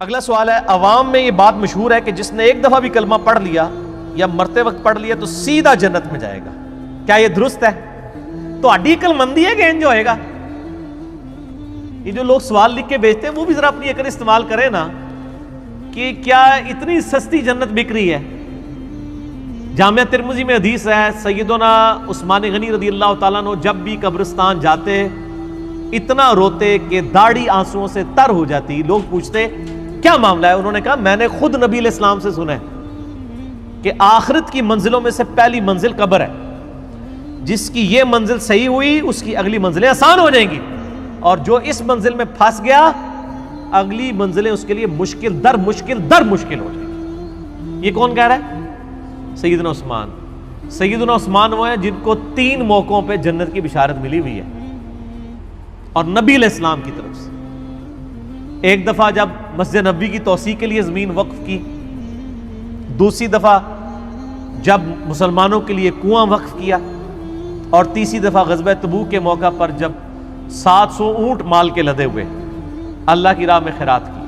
اگلا سوال ہے، عوام میں یہ بات مشہور ہے کہ جس نے ایک دفعہ بھی کلمہ پڑھ لیا یا مرتے وقت پڑھ لیا تو سیدھا جنت میں جائے گا، کیا یہ درست ہے؟ تو اڈی عقل مندی ہے کہ انج ہوئے گا؟ یہ جو لوگ سوال لکھ کے بھیجتے ہیں وہ بھی ذرا اپنی عقل استعمال کریں نا، کہ کیا اتنی سستی جنت بک رہی ہے؟ جامعہ ترمذی میں حدیث ہے، سیدنا عثمان غنی رضی اللہ تعالیٰ عنہ جب بھی قبرستان جاتے اتنا روتے کہ داڑھی آنسوؤں سے تر ہو جاتی۔ لوگ پوچھتے کیا معاملہ ہے؟ انہوں نے کہا میں نے خود نبی علیہ السلام سے سنا ہے کہ آخرت کی منزلوں میں سے پہلی منزل قبر ہے، جس کی یہ منزل صحیح ہوئی اس کی اگلی منزلیں آسان ہو جائیں گی، اور جو اس منزل میں پھنس گیا اگلی منزلیں اس کے لیے مشکل در مشکل ہو جائیں گی۔ یہ کون کہہ رہا ہے؟ سیدنا عثمان۔ سیدنا عثمان وہ ہیں جن کو 3 موقعوں پہ جنت کی بشارت ملی ہوئی ہے، اور نبی علیہ السلام کی طرف سے۔ ایک دفعہ جب مسجد نبوی کی توسیع کے لیے زمین وقف کی، دوسری دفعہ جب مسلمانوں کے لیے کنواں وقف کیا، اور تیسری دفعہ غزوہ تبوک کے موقع پر جب 700 اونٹ مال کے لدے ہوئے اللہ کی راہ میں خیرات کی۔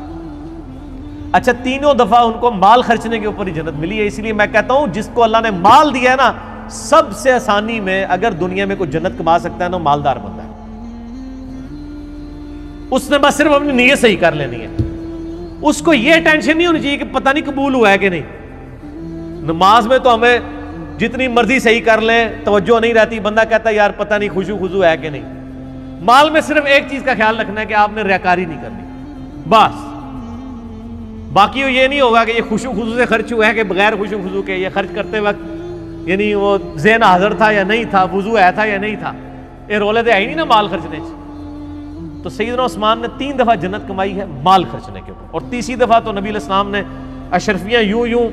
اچھا، تینوں دفعہ ان کو مال خرچنے کے اوپر ہی جنت ملی ہے۔ اس لیے میں کہتا ہوں جس کو اللہ نے مال دیا ہے نا، سب سے آسانی میں اگر دنیا میں کوئی جنت کما سکتا ہے نا، مالدار بندہ ہے۔ اس نے بس صرف اپنی نیت صحیح کر لینی ہے، اس کو یہ ٹینشن نہیں ہونی چاہیے کہ پتہ نہیں قبول ہوا ہے کہ نہیں۔ نماز میں تو ہمیں جتنی مرضی صحیح کر لیں توجہ نہیں رہتی، بندہ کہتا ہے یار پتہ نہیں خشوع خضوع ہے کہ نہیں۔ مال میں صرف ایک چیز کا خیال رکھنا ہے کہ آپ نے ریاکاری نہیں کرنی، بس۔ باقی یہ نہیں ہوگا کہ یہ خشوع خضوع سے خرچ ہوا ہے کہ بغیر خشوع خضوع کے، یہ خرچ کرتے وقت یعنی وہ ذہن حاضر تھا یا نہیں تھا، وضو ہے تھا یا نہیں تھا، یہ رولے تو ہے ہی نہیں نا مال خرچنے سے۔ تو سیدنا عثمان نے 3 دفعہ جنت کمائی ہے مال خرچنے کے اوپر، اور تیسری دفعہ تو نبی علیہ السلام نے اشرفیاں یوں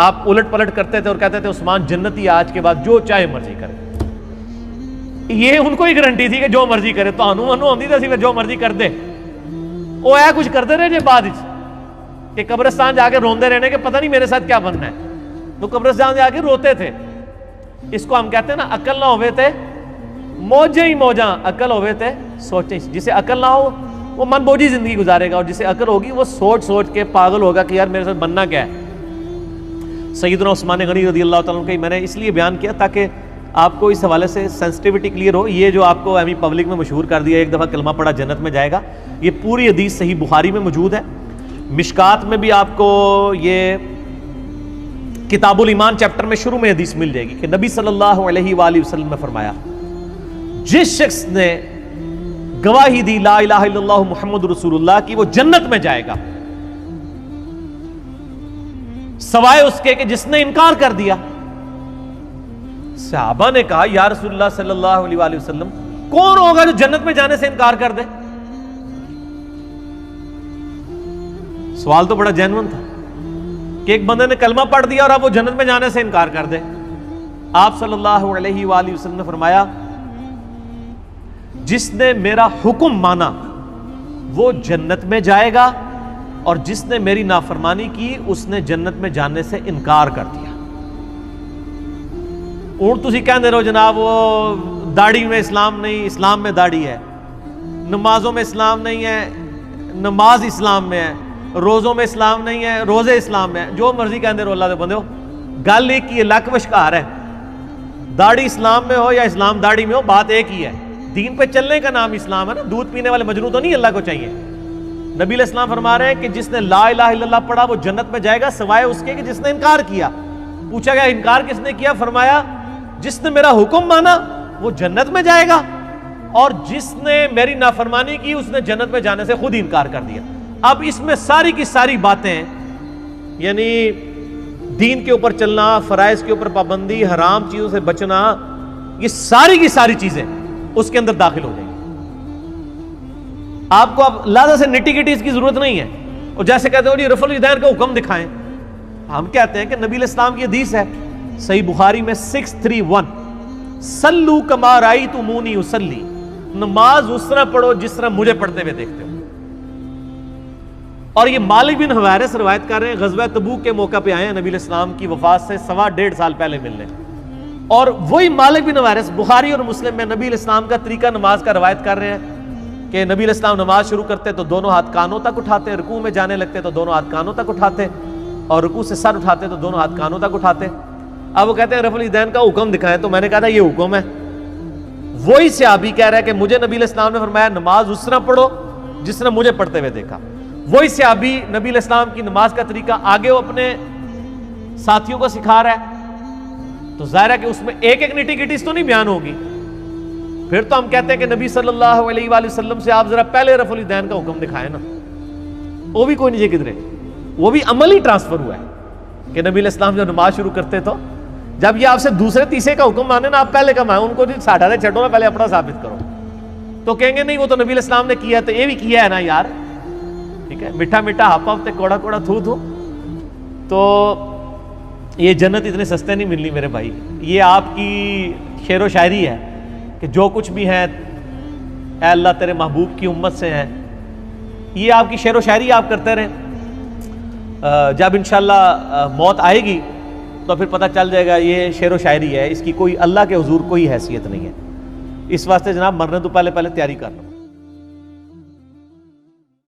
آپ الٹ پلٹ کرتے تھے اور کہتے تھے عثمان جنتی آج کے بعد جو چاہے مرضی کرے۔ یہ ان کو ہی گارنٹی تھی کہ جو مرضی کرے، تو انو آندی تھی جو مرضی کر دے، وہ ہے کچھ کرتے رہے جے بعد کہ قبرستان جا کے روندے رہنے کہ پتہ نہیں میرے ساتھ کیا بننا ہے۔ تو قبرستان جا کے روتے تھے۔ اس کو ہم کہتے ہیں نا، عقل نہ ہوئے تھے موجیں ہی موجاں، عقل ہوئے تھے سوچیں۔ جسے عقل نہ ہو وہ من بوجھی زندگی گزارے گا، اور جسے عقل ہوگی وہ سوچ کے پاگل ہوگا کہ یار میرے ساتھ بننا کیا ہے۔ سیدنا عثمان غنی رضی اللہ تعالیٰ عنہ، میں نے اس لیے بیان کیا تاکہ آپ کو اس حوالے سے سینسٹیوٹی کلیئر ہو۔ یہ جو آپ کو ایم ای پبلک میں مشہور کر دیا ایک دفعہ کلمہ پڑھا جنت میں جائے گا، یہ پوری حدیث صحیح بخاری میں موجود ہے۔ مشکات میں بھی آپ کو یہ کتاب الایمان چیپٹر میں شروع میں حدیث مل جائے گی کہ نبی صلی اللہ علیہ وآلہ وسلم نے فرمایا، جس شخص نے گواہی دی لا الہ الا اللہ محمد رسول اللہ کی، وہ جنت میں جائے گا، سوائے اس کے کہ جس نے انکار کر دیا۔ صحابہ نے کہا یا رسول اللہ صلی اللہ علیہ وآلہ وسلم، کون ہوگا جو جنت میں جانے سے انکار کر دے؟ سوال تو بڑا جینون تھا کہ ایک بندے نے کلمہ پڑھ دیا اور اب وہ جنت میں جانے سے انکار کر دے۔ آپ صلی اللہ علیہ وآلہ وسلم نے فرمایا، جس نے میرا حکم مانا وہ جنت میں جائے گا، اور جس نے میری نافرمانی کی اس نے جنت میں جانے سے انکار کر دیا۔ اونٹ تسی کہندے رہو جناب وہ داڑھی میں اسلام نہیں، اسلام میں داڑھی ہے، نمازوں میں اسلام نہیں ہے، نماز اسلام میں ہے، روزوں میں اسلام نہیں ہے، روزے اسلام میں ہے، جو مرضی کہندے رہو اللہ دے بندے ہو، گل ایک ہی ہے، لک وشکار ہے۔ داڑھی اسلام میں ہو یا اسلام داڑھی میں ہو، بات ایک ہی ہے، دین پہ چلنے کا نام اسلام ہے نا۔ دودھ پینے والے مجنوں تو نہیں اللہ کو چاہیے۔ نبی علیہ السلام فرما رہے ہیں کہ جس نے لا الہ الا اللہ پڑھا وہ جنت میں جائے گا، سوائے اس کے کہ جس نے انکار کیا۔ پوچھا گیا انکار کس نے کیا؟ فرمایا جس نے میرا حکم مانا وہ جنت میں جائے گا، اور جس نے میری نافرمانی کی اس نے جنت میں جانے سے خود انکار کر دیا۔ اب اس میں ساری کی ساری باتیں، یعنی دین کے اوپر چلنا، فرائض کے اوپر پابندی، حرام چیزوں سے بچنا، یہ ساری کی ساری چیزیں اس کے اندر داخل ہو جائیں گی۔ آپ کو اب لہذا سے نٹی گٹی اس کی ضرورت نہیں ہے۔ اور جیسے کہتے ہو جی رفع الیدین کا حکم دکھائیں، ہم کہتے ہیں کہ نبی علیہ السلام کی حدیث ہے صحیح بخاری میں 631، صلو کما رأیتمونی اصلی، نماز اس طرح پڑھو جس طرح مجھے پڑھتے ہوئے دیکھتے ہو۔ اور یہ مالک بن حویرث روایت کر رہے ہیں، غزوہ تبوک کے موقع پہ آئے ہیں نبی علیہ السلام کی وفات سے 1.5 سال پہلے ملنے، اور وہی مالک بن حویرث بخاری اور مسلم میں نبی علیہ السلام کا طریقہ نماز کا روایت کر رہے ہیں کہ نبی علیہ السلام نماز شروع کرتے تو دونوں ہاتھ کانوں تک اٹھاتے، رکوع میں جانے لگتے تو دونوں ہاتھ کانوں تک اٹھاتے، اور رکوع سے سر اٹھاتے تو دونوں ہاتھ کانوں تک اٹھاتے۔ اب وہ کہتے ہیں رفع الیدین کا حکم دکھائیں، تو میں نے کہا تھا یہ حکم ہے۔ وہی صحابی کہہ رہا ہے کہ مجھے نبی علیہ السلام نے فرمایا نماز اس طرح پڑھو جس طرح مجھے پڑھتے ہوئے دیکھا۔ وہی صحابی نبی علیہ السلام کی نماز کا طریقہ آگے وہ اپنے ساتھیوں کو سکھا رہا ہے، تو ظاہر ہے کہ اس میں ایک ایک نٹی گٹیز تو نہیں بیان ہوگی۔ پھر تو ہم کہتے ہیں کہ نبی صلی اللہ علیہ وآلہ وسلم سے آپ ذرا پہلے رفع الیدین کا حکم دکھائیں نا، وہ بھی کوئی نہیں جی کدھرے، وہ بھی عملی ٹرانسفر ہوا ہے کہ نبی علیہ السلام جب نماز شروع کرتے تو جب یہ آپ سے دوسرے تیسرے کا حکم مانے نا، آپ پہلے کا مانیں، ان کو ساٹھا دے چھٹو نا، پہلے اپنا ثابت کرو، تو کہیں گے نہیں وہ تو نبی علیہ السلام نے کیا تو یہ بھی کیا ہے نا یار، ٹھیک ہے، میٹھا میٹھا ہاپا ہفتے کوڑا کوڑا تھو تھو۔ تو یہ جنت اتنے سستے نہیں ملنی میرے بھائی، یہ آپ کی شعر و شاعری ہے کہ جو کچھ بھی ہے اے اللہ تیرے محبوب کی امت سے ہیں، یہ آپ کی شعر و شاعری آپ کرتے رہیں، جب انشاءاللہ موت آئے گی تو پھر پتہ چل جائے گا یہ شعر و شاعری ہے، اس کی کوئی اللہ کے حضور کوئی حیثیت نہیں ہے۔ اس واسطے جناب مرنے تو پہلے تیاری کر لو۔